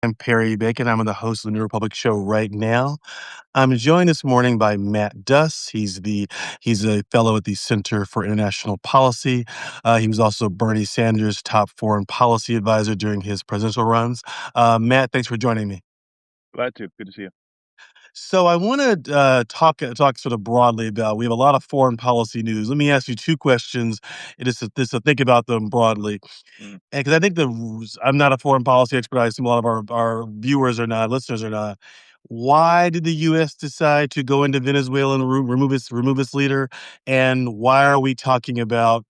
I'm Perry Bacon. I'm the host of the New Republic show right now. I'm joined this morning by Matt Duss. He's a fellow at the Center for International Policy. He was also Bernie Sanders' top foreign policy advisor during his presidential runs. Matt, thanks for joining me. Glad to. Good to see you. So I want to talk sort of broadly about. We have a lot of foreign policy news. Let me ask you two questions, and just to think about them broadly. Mm. And because I think I'm not a foreign policy expert. I assume a lot of our viewers are not, listeners are not. Why did the U.S. decide to go into Venezuela and remove its leader? And why are we talking about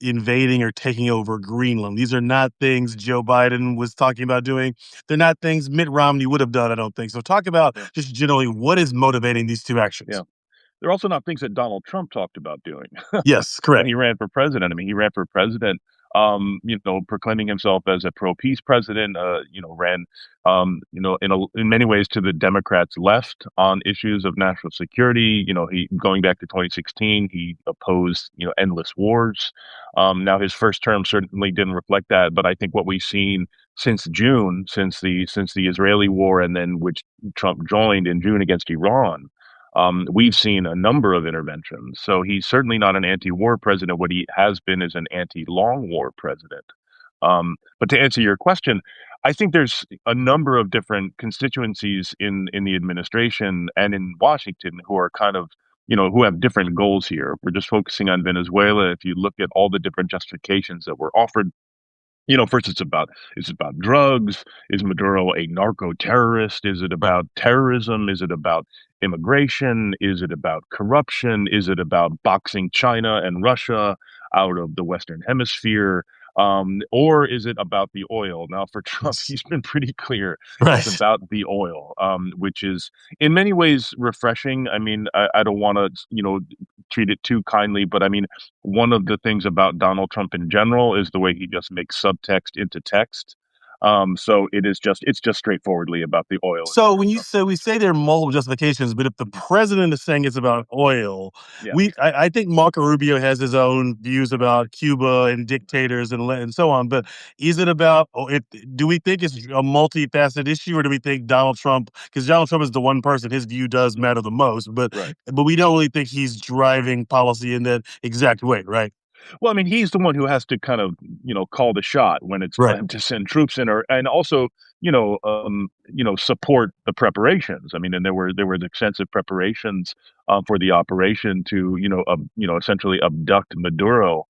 invading or taking over Greenland? These are not things Joe Biden was talking about doing. They're not things Mitt Romney would have done, I don't think. So talk about Yeah. just generally what is motivating these two actions. Yeah. They're also not things that Donald Trump talked about doing Yes, when correct. he ran for president. I mean, he ran for president, proclaiming himself as a pro-peace president, ran, in many ways to the Democrats' left on issues of national security. He going back to 2016, he opposed, endless wars. Now his first term certainly didn't reflect that, but I think what we've seen since June, since the Israeli war, and then which Trump joined in June against Iran, we've seen a number of interventions. So he's certainly not an anti-war president. What he has been is an anti-long war president. But to answer your question, I think there's a number of different constituencies in the administration and in Washington who are kind of, who have different goals here. If we're just focusing on Venezuela, if you look at all the different justifications that were offered, first it's about drugs. Is Maduro a narco terrorist? Is it Right. about terrorism? Is it about immigration? Is it about corruption? Is it about boxing China and Russia out of the Western Hemisphere? Or is it about the oil? Now, for Trump, Yes. he's been pretty clear. It's Right. about the oil, which is in many ways refreshing. I mean, I don't want to, treat it too kindly, but I mean, one of the things about Donald Trump in general is the way he just makes subtext into text. So it's just straightforwardly about the oil So when you infrastructure. say we say there are multiple justifications, but if the president is saying it's about oil, Yeah. I think Marco Rubio has his own views about Cuba and dictators and so on. But is it about? Do we think it's a multifaceted issue, or do we think Donald Trump? Because Donald Trump is the one person his view does matter the most, but Right. but we don't really think he's driving policy in that exact way, right? Well, I mean, he's the one who has to kind of, call the shot when it's Right. time to send troops in, or and also, support the preparations. I mean, and there were extensive preparations for the operation to, essentially abduct Maduro.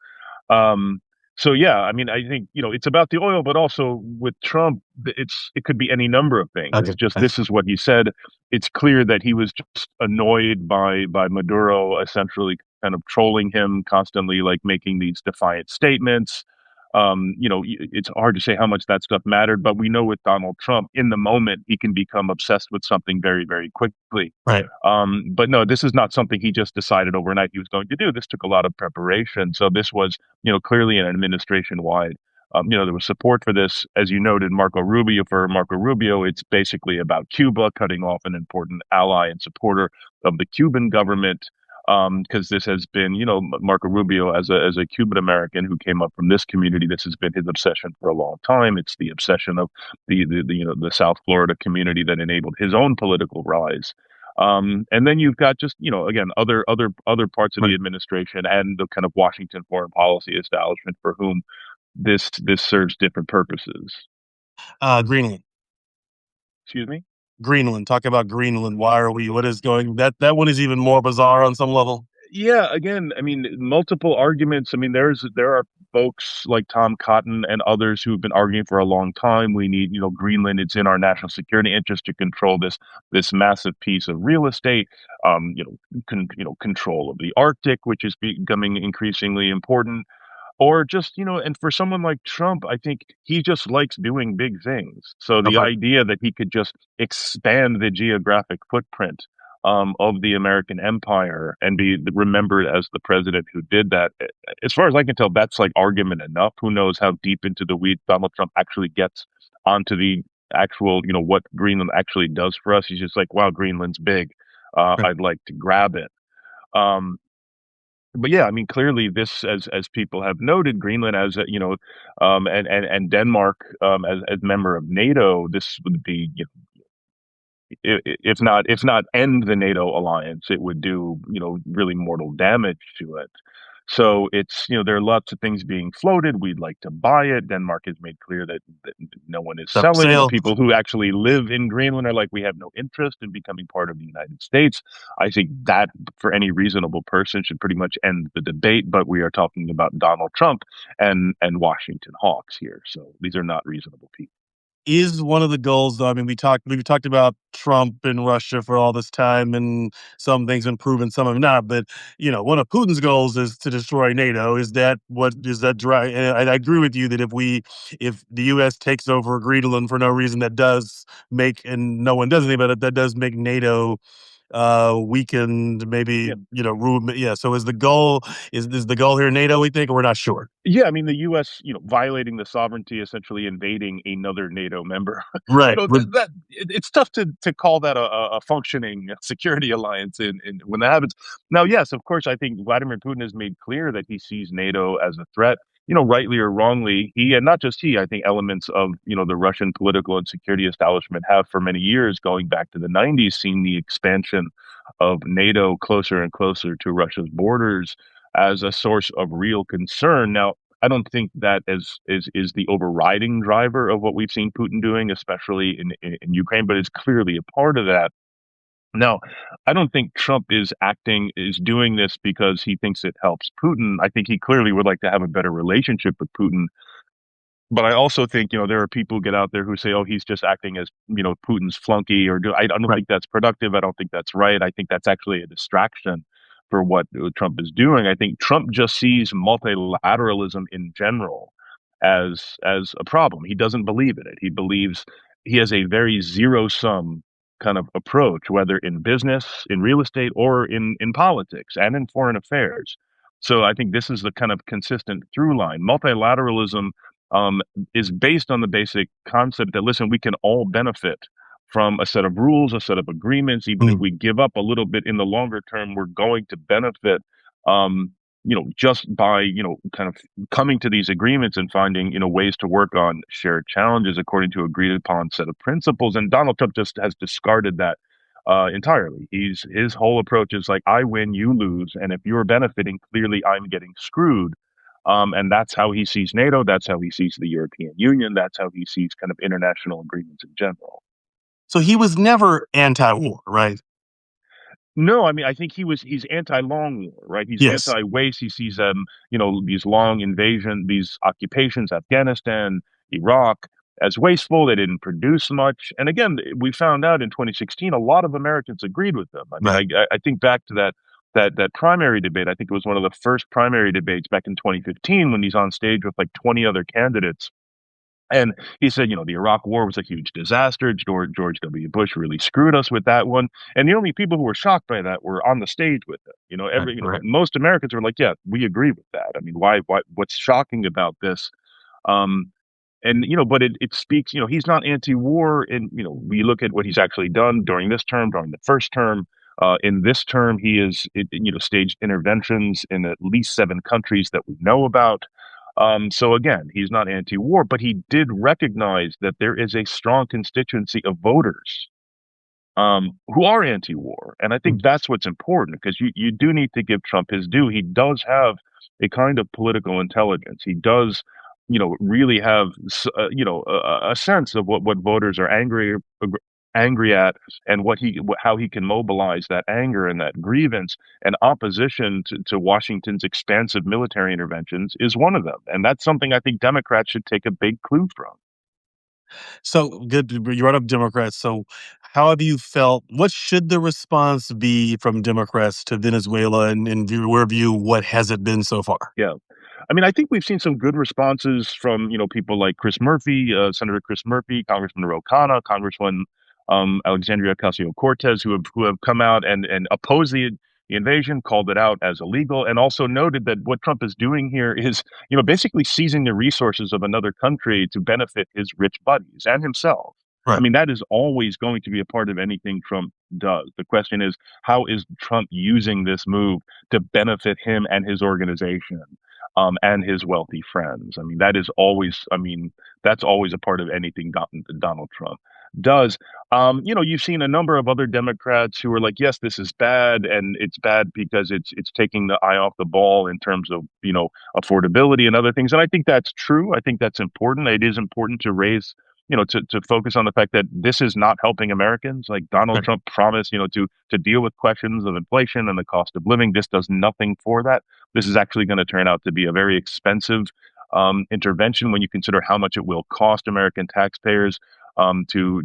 Um, so yeah, I mean, I think it's about the oil, but also with Trump, it could be any number of things. It's Okay. just this is what he said. It's clear that he was just annoyed by Maduro essentially kind of trolling him constantly, like making these defiant statements. It's hard to say how much that stuff mattered, but we know with Donald Trump, in the moment, he can become obsessed with something very, very quickly. Right. But no, this is not something he just decided overnight he was going to do. This took a lot of preparation. So this was, clearly an administration wide. There was support for this, as you noted, Marco Rubio. For Marco Rubio, it's basically about Cuba, cutting off an important ally and supporter of the Cuban government. Because this has been, Marco Rubio as a Cuban American who came up from this community, this has been his obsession for a long time. It's the obsession of the South Florida community that enabled his own political rise. And then you've got just, again, other parts of Right. the administration and the kind of Washington foreign policy establishment for whom this serves different purposes. Greenland. Excuse me? Greenland. Talk about Greenland. Why are we? What is going? That one is even more bizarre on some level. Yeah, again, I mean, multiple arguments. I mean, there are folks like Tom Cotton and others who've been arguing for a long time. We need, Greenland. It's in our national security interest to control this massive piece of real estate. Control of the Arctic, which is becoming increasingly important. Or just, and for someone like Trump, I think he just likes doing big things. So the Okay. idea that he could just expand the geographic footprint of the American empire and be remembered as the president who did that, as far as I can tell, that's like argument enough. Who knows how deep into the weeds Donald Trump actually gets onto the actual, what Greenland actually does for us. He's just like, wow, Greenland's big. Right. I'd like to grab it. Um, but yeah, I mean, clearly this, as people have noted, Greenland as a, and Denmark as member of NATO, this would be, if not end the NATO alliance, it would do, really mortal damage to it. So it's, there are lots of things being floated. We'd like to buy it. Denmark has made clear that no one is It's up for selling. The sale. people who actually live in Greenland are like, we have no interest in becoming part of the United States. I think that for any reasonable person should pretty much end the debate. But we are talking about Donald Trump and Washington Hawks here. So these are not reasonable people. Is one of the goals, though. I mean, we've talked about Trump and Russia for all this time, and some things been proven, some have not. But one of Putin's goals is to destroy NATO. Is that what is that dry? And I agree with you that if the U.S. takes over Greenland for no reason, that does make, and no one does anything about it, that does make NATO weakened, maybe Yeah. ruin. Yeah. So is the goal here NATO? We think, or we're not sure. Yeah, I mean, the U.S., violating the sovereignty, essentially invading another NATO member. Right. It's tough to call that a functioning security alliance when that happens. Now, yes, of course, I think Vladimir Putin has made clear that he sees NATO as a threat. Rightly or wrongly, he, and not just he, I think elements of the Russian political and security establishment have for many years, going back to the '90s, seen the expansion of NATO closer and closer to Russia's borders as a source of real concern. Now, I don't think that is the overriding driver of what we've seen Putin doing, especially in Ukraine, but it's clearly a part of that. Now, I don't think Trump is doing this because he thinks it helps Putin. I think he clearly would like to have a better relationship with Putin. But I also think, there are people who get out there who say, "Oh, he's just acting as, Putin's flunky," I don't Right. think that's productive. I don't think that's right. I think that's actually a distraction for what Trump is doing. I think Trump just sees multilateralism in general as a problem. He doesn't believe in it. He believes he has a very zero sum kind of approach, whether in business, in real estate, or in politics and in foreign affairs. So I think this is the kind of consistent through line. Multilateralism um, is based on the basic concept that, listen, we can all benefit from a set of rules, a set of agreements. Even if Mm. we give up a little bit in the longer term, we're going to benefit, just by, kind of coming to these agreements and finding, ways to work on shared challenges according to agreed upon set of principles. And Donald Trump just has discarded that entirely. His whole approach is like, I win, you lose, and if you're benefiting, clearly I'm getting screwed. And that's how he sees NATO. That's how he sees the European Union. That's how he sees kind of international agreements in general. So he was never anti-war, right? No, I mean, I think he's anti-long war, right? He's Yes. anti-waste. He sees these long invasion, these occupations, Afghanistan, Iraq, as wasteful. They didn't produce much. And again, we found out in 2016, a lot of Americans agreed with them. I mean, Right. I think back to that primary debate. I think it was one of the first primary debates back in 2015 when he's on stage with like 20 other candidates. And he said, the Iraq War was a huge disaster. George W. Bush really screwed us with that one. And the only people who were shocked by that were on the stage with him. Right. Right. Most Americans were like, yeah, we agree with that. I mean, what's shocking about this? Um, and but it speaks, he's not anti-war. And we look at what he's actually done during this term, during the first term. In this term, he is, staged interventions in at least 7 countries that we know about. So again, he's not anti-war, but he did recognize that there is a strong constituency of voters who are anti-war, and I think Mm. that's what's important because you do need to give Trump his due. He does have a kind of political intelligence. He does, really have a sense of what voters are angry at and how he can mobilize that anger and that grievance. And opposition to Washington's expansive military interventions is one of them, and that's something I think Democrats should take a big clue from. So good. You brought up Democrats. So how have you felt? What should the response be from Democrats to Venezuela, and in your view, what has it been so far? Yeah. I mean, I think we've seen some good responses from, people like Chris Murphy, Senator Chris Murphy, Congressman Ro Khanna, Congresswoman Alexandria Ocasio-Cortez, who have come out and opposed the invasion, called it out as illegal, and also noted that what Trump is doing here is, basically seizing the resources of another country to benefit his rich buddies and himself. I Right. mean, that is always going to be a part of anything Trump does. The question is, how is Trump using this move to benefit him and his organization, and his wealthy friends? I mean, that is always, I mean, that's always a part of anything Donald Trump does. You've seen a number of other Democrats who are like, yes, this is bad, and it's bad because it's taking the eye off the ball in terms of, affordability and other things. And I think that's true. I think that's important. It is important to raise, to focus on the fact that this is not helping Americans. Like Donald Right. Trump promised, to deal with questions of inflation and the cost of living. This does nothing for that. This is actually going to turn out to be a very expensive intervention when you consider how much it will cost American taxpayers, to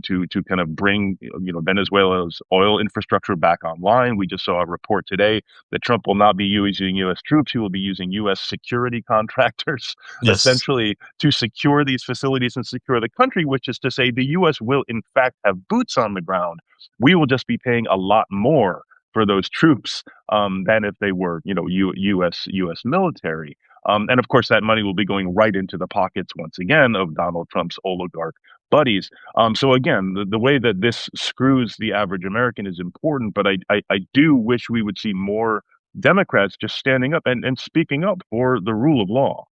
kind of bring, Venezuela's oil infrastructure back online. We just saw a report today that Trump will not be using U.S. troops; he will be using U.S. security contractors, Yes. essentially, to secure these facilities and secure the country. Which is to say, the U.S. will in fact have boots on the ground. We will just be paying a lot more for those troops, than if they were, U.S. military. And of course, that money will be going right into the pockets once again of Donald Trump's oligarch buddies. So again, the way that this screws the average American is important, but I do wish we would see more Democrats just standing up and speaking up for the rule of law.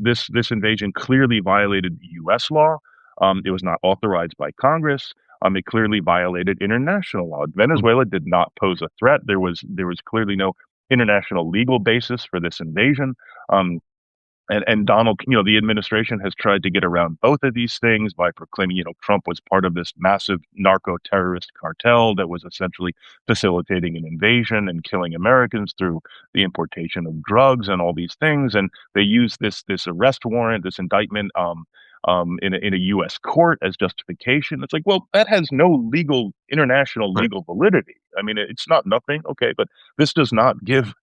This invasion clearly violated U.S. law. It was not authorized by Congress. It clearly violated international law. Venezuela did not pose a threat. There was clearly no international legal basis for this invasion. Um, and Donald, the administration has tried to get around both of these things by proclaiming, Trump was part of this massive narco terrorist cartel that was essentially facilitating an invasion and killing Americans through the importation of drugs and all these things. And they use this arrest warrant, this indictment, in a U.S. court as justification. It's like, well, that has no international Right. legal validity. I mean, it's not nothing, okay, but this does not give,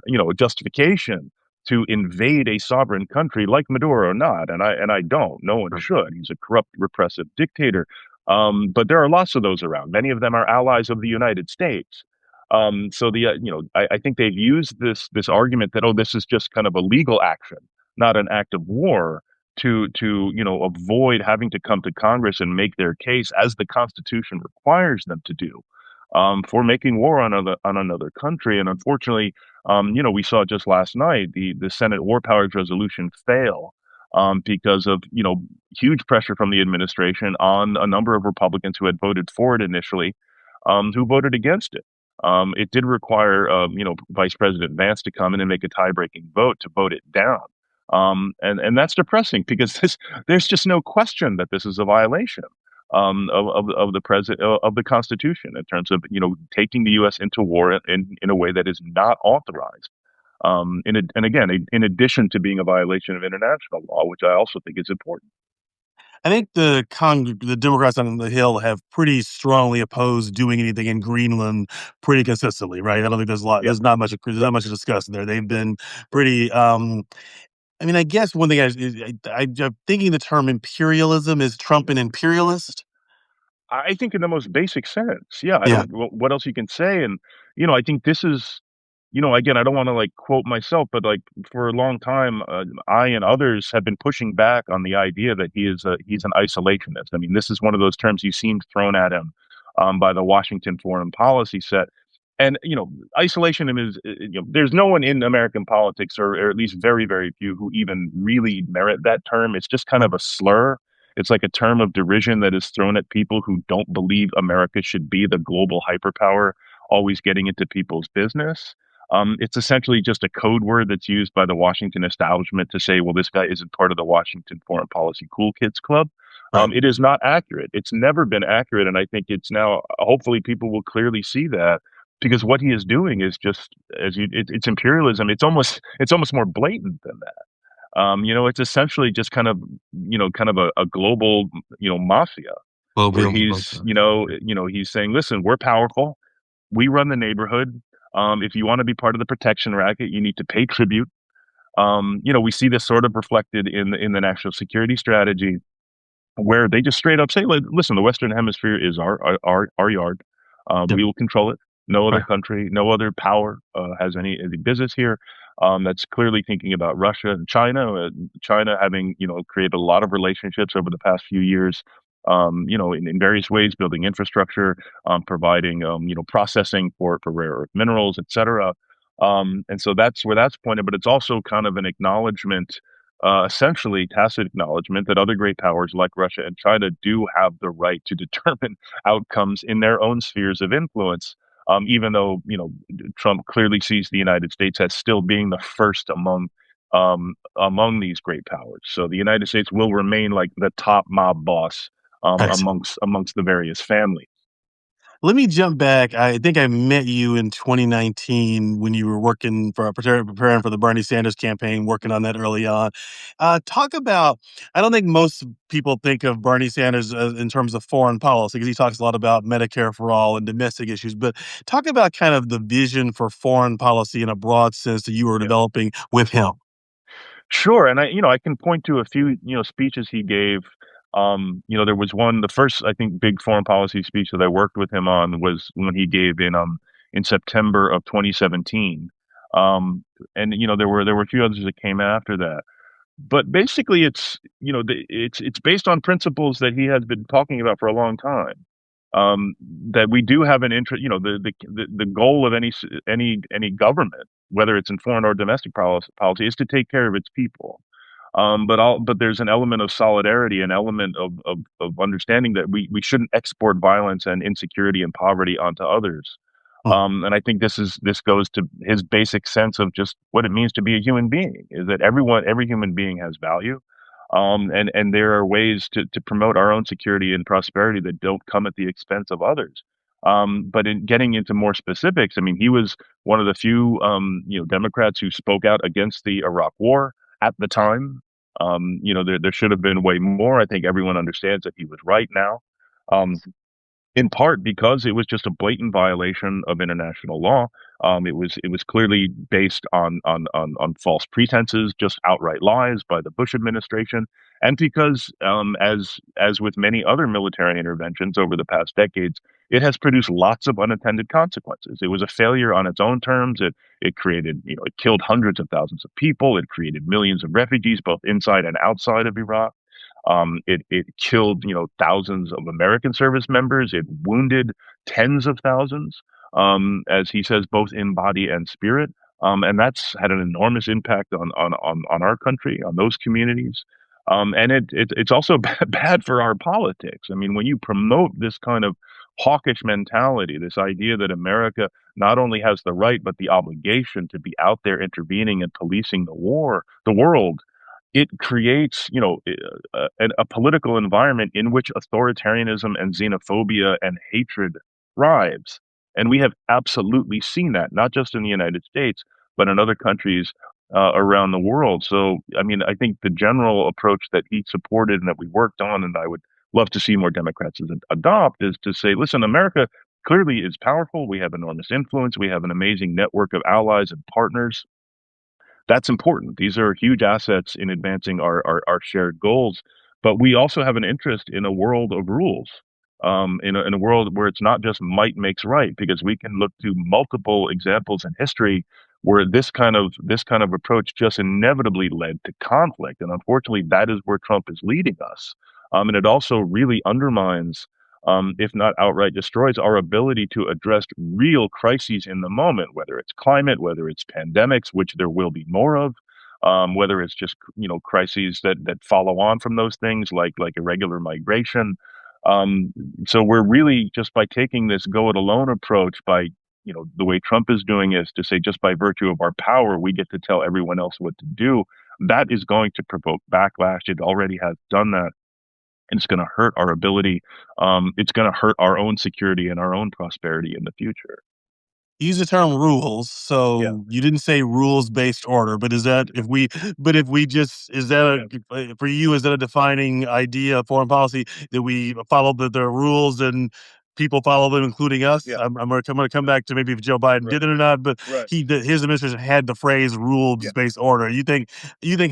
a justification to invade a sovereign country like Maduro or not. And I don't. No one Right. should. He's a corrupt, repressive dictator. But there are lots of those around. Many of them are allies of the United States. So I think they've used this argument that, oh, this is just kind of a legal action, not an act of war, to avoid having to come to Congress and make their case as the Constitution requires them to do, for making war on another country. And unfortunately, we saw just last night the Senate War Powers Resolution fail, because of, huge pressure from the administration on a number of Republicans who had voted for it initially, who voted against it. It did require, Vice President Vance to come in and make a tie-breaking vote to vote it down. And that's depressing because there's just no question that this is a violation, of the president of the Constitution in terms of, taking the U.S. into war in a way that is not authorized. And again, in addition to being a violation of international law, which I also think is important. I think the Democrats on the Hill have pretty strongly opposed doing anything in Greenland pretty consistently, right? I don't think Yeah. there's not much to discuss there. They've been pretty. I mean, I guess one thing I'm thinking the term imperialism is Trump an imperialist? I think in the most basic sense. Yeah, I Yeah. don't what else you can say. And I think this is, again, I don't want to like quote myself, but like for a long time, I and others have been pushing back on the idea that he's an isolationist. I mean, this is one of those terms you seen thrown at him, by the Washington foreign policy set. And isolationism is, there's no one in American politics, or at least very, very few, who even really merit that term. It's just kind Right. of a slur. It's like a term of derision that is thrown at people who don't believe America should be the global hyperpower, always getting into people's business. It's essentially just a code word that's used by the Washington establishment to say, well, this guy isn't part of the Washington Foreign Policy Cool Kids Club. Right. It is not accurate. It's never been accurate. And I think it's now, hopefully, people will clearly see that, because what he is doing is just, it's imperialism. It's almost more blatant than that. It's essentially just kind of a global, mafia, where he's, he's saying, listen, we're powerful. We run the neighborhood. If you want to be part of the protection racket, you need to pay tribute. We see this sort of reflected in the national security strategy, where they just straight up say, listen, the Western Hemisphere is our yard. Yeah. We will control it. No other Right. country, no other power, has any business here. That's clearly thinking about Russia and China. China having, created a lot of relationships over the past few years, in various ways, building infrastructure, providing, processing for rare earth minerals, etc. And so that's where that's pointed, but it's also kind of an acknowledgement, essentially tacit acknowledgement that other great powers like Russia and China do have the right to determine outcomes in their own spheres of influence. Even though, Trump clearly sees the United States as still being the first among these great powers. So the United States will remain like the top mob boss Right. amongst the various families. Let me jump back. I think I met you in 2019 when you were working for preparing for the Bernie Sanders campaign, working on that early on. Talk about, I don't think most people think of Bernie Sanders in terms of foreign policy because he talks a lot about Medicare for all and domestic issues, but talk about kind of the vision for foreign policy in a broad sense that you were Yeah. developing with him. Sure, and I can point to a few, speeches he gave. There was one, the first, I think, big foreign policy speech that I worked with him on was when he gave in September of 2017. And there were a few others that came after that. But basically, it's based on principles that he has been talking about for a long time. That we do have an interest, the goal of any government, whether it's in foreign or domestic policy, is to take care of its people. But there's an element of solidarity, an element of understanding that we shouldn't export violence and insecurity and poverty onto others. Mm, And I think this goes to his basic sense of just what it means to be a human being, is that every human being has value. And there are ways to promote our own security and prosperity that don't come at the expense of others. But in getting into more specifics, I mean, he was one of the few, Democrats who spoke out against the Iraq War at the time. There should have been way more. I think everyone understands that he was right now. Um, in part because it was just a blatant violation of international law. It was clearly based on false pretenses, just outright lies by the Bush administration, and because, as with many other military interventions over the past decades, it has produced lots of unintended consequences. It was a failure on its own terms. It created, it killed hundreds of thousands of people. It created millions of refugees, both inside and outside of Iraq. It killed, thousands of American service members. It wounded tens of thousands, as he says, both in body and spirit. And that's had an enormous impact on our country, on those communities. And it's also bad for our politics. I mean, when you promote this kind of hawkish mentality, this idea that America not only has the right but the obligation to be out there intervening and policing the world, it creates, a political environment in which authoritarianism and xenophobia and hatred thrives. And we have absolutely seen that, not just in the United States, but in other countries around the world. So, I mean, I think the general approach that he supported and that we worked on, and I would love to see more Democrats adopt, is to say, listen, America clearly is powerful. We have enormous influence. We have an amazing network of allies and partners. That's important. These are huge assets in advancing our shared goals. But we also have an interest in a world of rules, in a world where it's not just might makes right, because we can look to multiple examples in history where this kind of approach just inevitably led to conflict. And unfortunately, that is where Trump is leading us. And it also really undermines, if not outright destroys, our ability to address real crises in the moment, whether it's climate, whether it's pandemics, which there will be more of, whether it's just crises that follow on from those things, like irregular migration. Um, so we're really, just by taking this go it alone approach, by the way Trump is doing, is to say just by virtue of our power we get to tell everyone else what to do. That is going to provoke backlash. It already has done that, and it's going to hurt our ability. It's going to hurt our own security and our own prosperity in the future. You use the term rules, Yeah, so you didn't say rules-based order, but is that if we just is that yeah, for you, is that a defining idea of foreign policy that we follow the rules and people follow them, including us? yeah, I'm gonna come back to maybe if Joe Biden right, did it or not, but right. his administration had the phrase Yeah. rules-based order. You think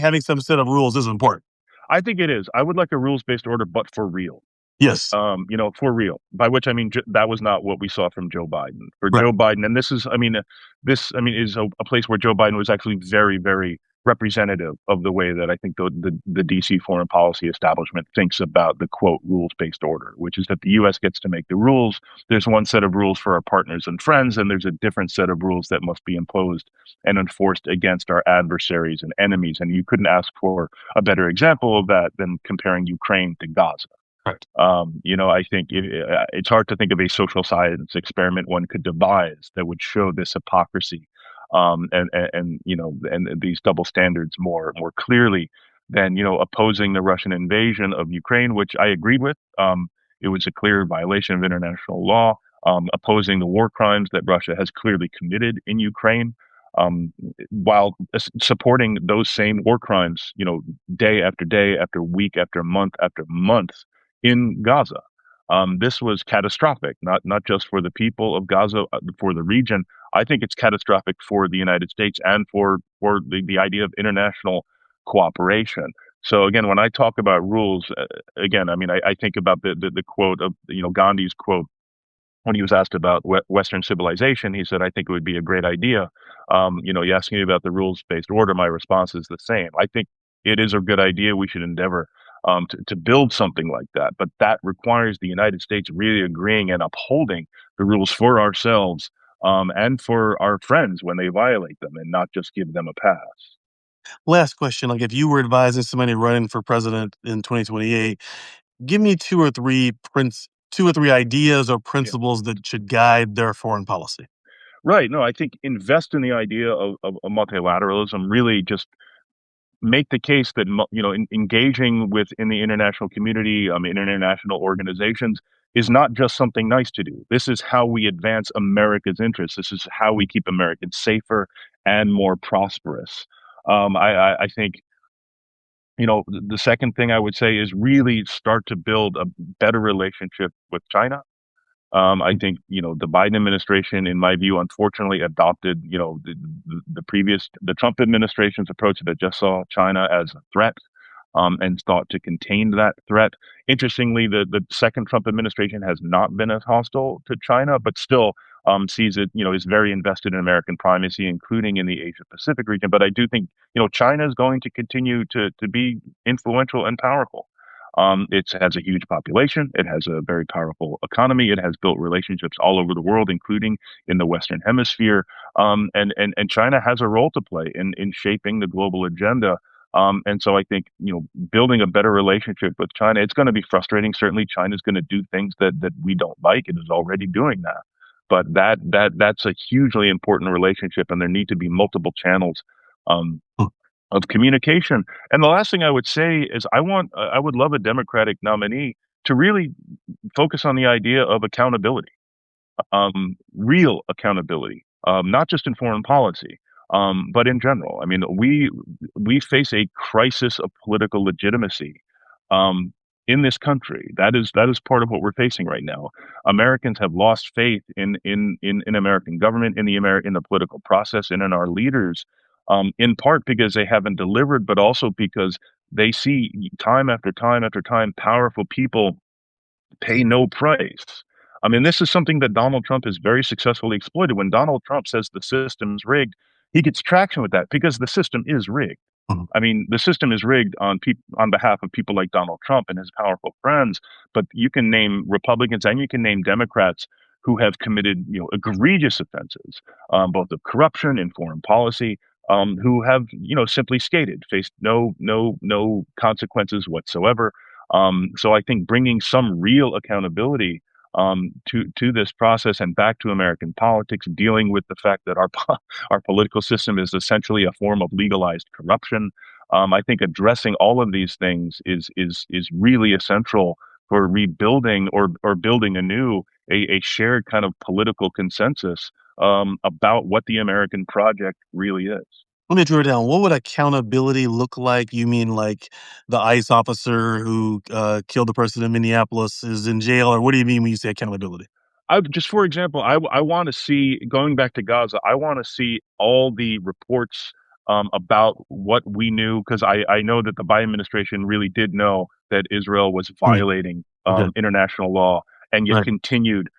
having some set of rules is important? I think it is. I would like a rules-based order, but for real. Yes. For real. By which I mean that was not what we saw from Joe Biden. For Right. Joe Biden, and this, I mean, is a place where Joe Biden was actually very, very representative of the way that I think the DC foreign policy establishment thinks about the quote rules-based order, which is that the U.S. gets to make the rules. There's one set of rules for our partners and friends, and there's a different set of rules that must be imposed and enforced against our adversaries and enemies. And you couldn't ask for a better example of that than comparing Ukraine to Gaza. Right. I think it's hard to think of a social science experiment one could devise that would show this hypocrisy, and these double standards more clearly than opposing the Russian invasion of Ukraine, which I agreed with. It was a clear violation of international law. Opposing the war crimes that Russia has clearly committed in Ukraine, while supporting those same war crimes, day after day, after month after month in Gaza. This was catastrophic, not just for the people of Gaza, for the region. I think it's catastrophic for the United States and for the idea of international cooperation. So again, when I talk about rules, again, I mean, I think about the quote of Gandhi's quote when he was asked about Western civilization. He said, "I think it would be a great idea." You ask me about the rules-based order. My response is the same. I think it is a good idea. We should endeavor to build something like that. But that requires the United States really agreeing and upholding the rules for ourselves and for our friends when they violate them, and not just give them a pass. Last question, like if you were advising somebody running for president in 2028, give me two or three ideas or Yeah. principles that should guide their foreign policy. Right. No, I think invest in the idea of multilateralism. Really, just make the case that engaging within the international community, in international organizations, is not just something nice to do. This is how we advance America's interests. This is how we keep Americans safer and more prosperous. I think the second thing I would say is really start to build a better relationship with China. I think, the Biden administration, in my view, unfortunately adopted, the Trump administration's approach that just saw China as a threat, and sought to contain that threat. Interestingly, the second Trump administration has not been as hostile to China, but still sees it, is very invested in American primacy, including in the Asia Pacific region. But I do think, China is going to continue to be influential and powerful. It has a huge population. It has a very powerful economy. It has built relationships all over the world, including in the Western Hemisphere. And China has a role to play in shaping the global agenda. And so I think, building a better relationship with China, it's going to be frustrating. Certainly, China's going to do things that we don't like. It is already doing that. But that's a hugely important relationship, and there need to be multiple channels um, Hmm. of communication. And the last thing I would say is I would love a Democratic nominee to really focus on the idea of accountability, real accountability, not just in foreign policy, but in general. I mean, we face a crisis of political legitimacy um, in this country. That is part of what we're facing right now. Americans have lost faith in American government, in the political process, and in our leaders, in part because they haven't delivered, but also because they see time after time after time powerful people pay no price. I mean, this is something that Donald Trump has very successfully exploited. When Donald Trump says the system's rigged, he gets traction with that because the system is rigged. Mhm. I mean, the system is rigged on behalf of people like Donald Trump and his powerful friends. But you can name Republicans and you can name Democrats who have committed, egregious offenses, both of corruption and foreign policy, who have, simply skated, faced no consequences whatsoever. So I think bringing some real accountability to this process and back to American politics, dealing with the fact that our political system is essentially a form of legalized corruption. I think addressing all of these things is really essential for rebuilding or building anew a shared kind of political consensus about what the American project really is. Let me drill down. What would accountability look like? You mean like the ICE officer who killed the person in Minneapolis is in jail, or what do you mean when you say accountability? Just for example, I want to see, going back to Gaza, I want to see all the reports about what we knew, because I know that the Biden administration really did know that Israel was Mm, violating okay, international law, and yet right. continued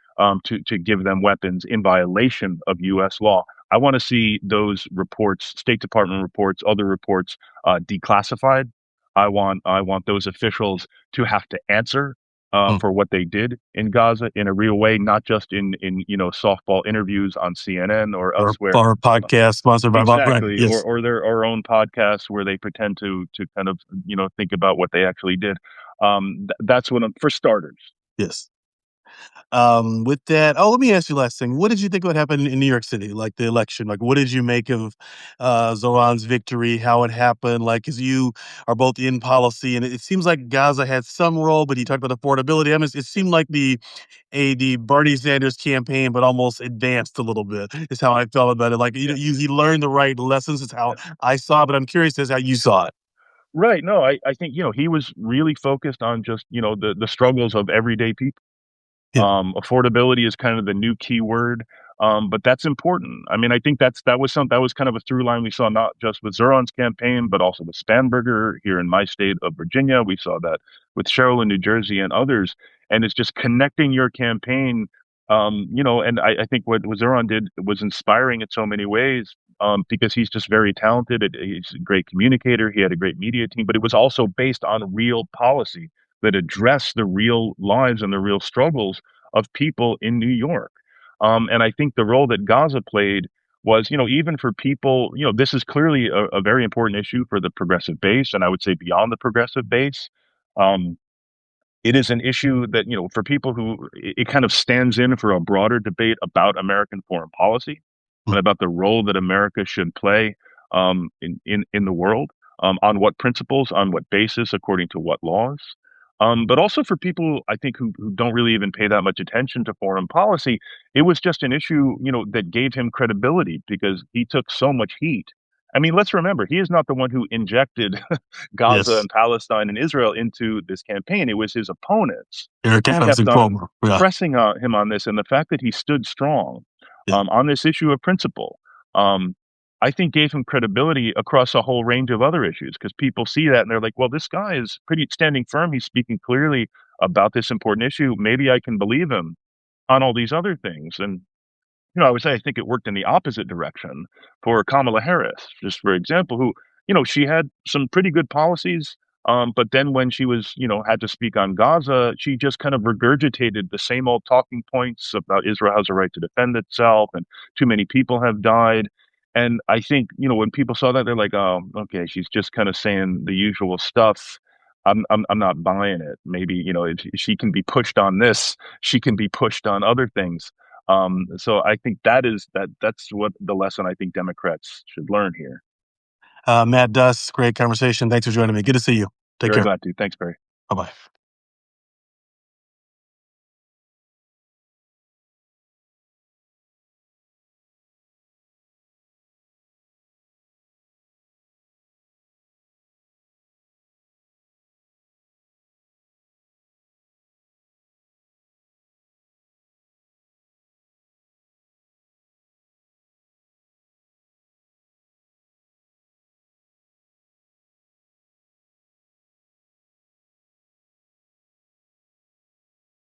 to give them weapons in violation of U.S. law. I want to see those reports, State Department reports, other reports, declassified. I want those officials to have to answer Mm. for what they did in Gaza in a real way, not just in softball interviews on CNN or elsewhere. Or a podcast sponsored by Bob Brand. Exactly, Yes, or their own podcasts where they pretend to kind of think about what they actually did. That's what I'm for starters. yes. With that, let me ask you last thing. What did you think would happen in New York City, like the election? Like, what did you make of Zoran's victory? How it happened? Like, because you are both in policy, and it seems like Gaza had some role, but you talked about affordability. I mean, it seemed like the Bernie Sanders campaign, but almost advanced a little bit. Is how I felt about it. Like, Yeah. he learned the right lessons. Is how I saw it, but I'm curious as how you saw it. Right. No, I think, he was really focused on just, the struggles of everyday people. Yeah. Affordability is kind of the new key word, but that's important. I mean, I think that was kind of a through line we saw not just with Zoran's campaign, but also with Spanberger here in my state of Virginia. We saw that with Cheryl in New Jersey and others, and it's just connecting your campaign. And I think what Zoran did was inspiring in so many ways. Because he's just very talented. He's a great communicator. He had a great media team, but it was also based on real policy that address the real lives and the real struggles of people in New York. And I think the role that Gaza played was, even for people, this is clearly a very important issue for the progressive base, and I would say beyond the progressive base. Um, it is an issue that, for people who it kind of stands in for a broader debate about American foreign policy Mm. and about the role that America should play in the world, on what principles, on what basis, according to what laws. But also for people, I think, who don't really even pay that much attention to foreign policy, it was just an issue, that gave him credibility because he took so much heat. I mean, let's remember, he is not the one who injected Gaza Yes. and Palestine and Israel into this campaign. It was his opponents Eric who Adams kept and on Cuomo. Yeah. pressing on him on this, and the fact that he stood strong Yeah. on this issue of principle, um, I think gave him credibility across a whole range of other issues because people see that and they're like, well, this guy is pretty standing firm. He's speaking clearly about this important issue. Maybe I can believe him on all these other things. And I would say I think it worked in the opposite direction for Kamala Harris, just for example, who, she had some pretty good policies. But then when she was, had to speak on Gaza, she just kind of regurgitated the same old talking points about Israel has a right to defend itself and too many people have died. And I think, when people saw that, they're like, oh, okay, she's just kind of saying the usual stuff. I'm not buying it. Maybe, if she can be pushed on this, she can be pushed on other things. So I think that's what the lesson I think Democrats should learn here. Matt Duss, great conversation. Thanks for joining me. Good to see you. Take Very care. glad to. Thanks, Barry. Bye bye.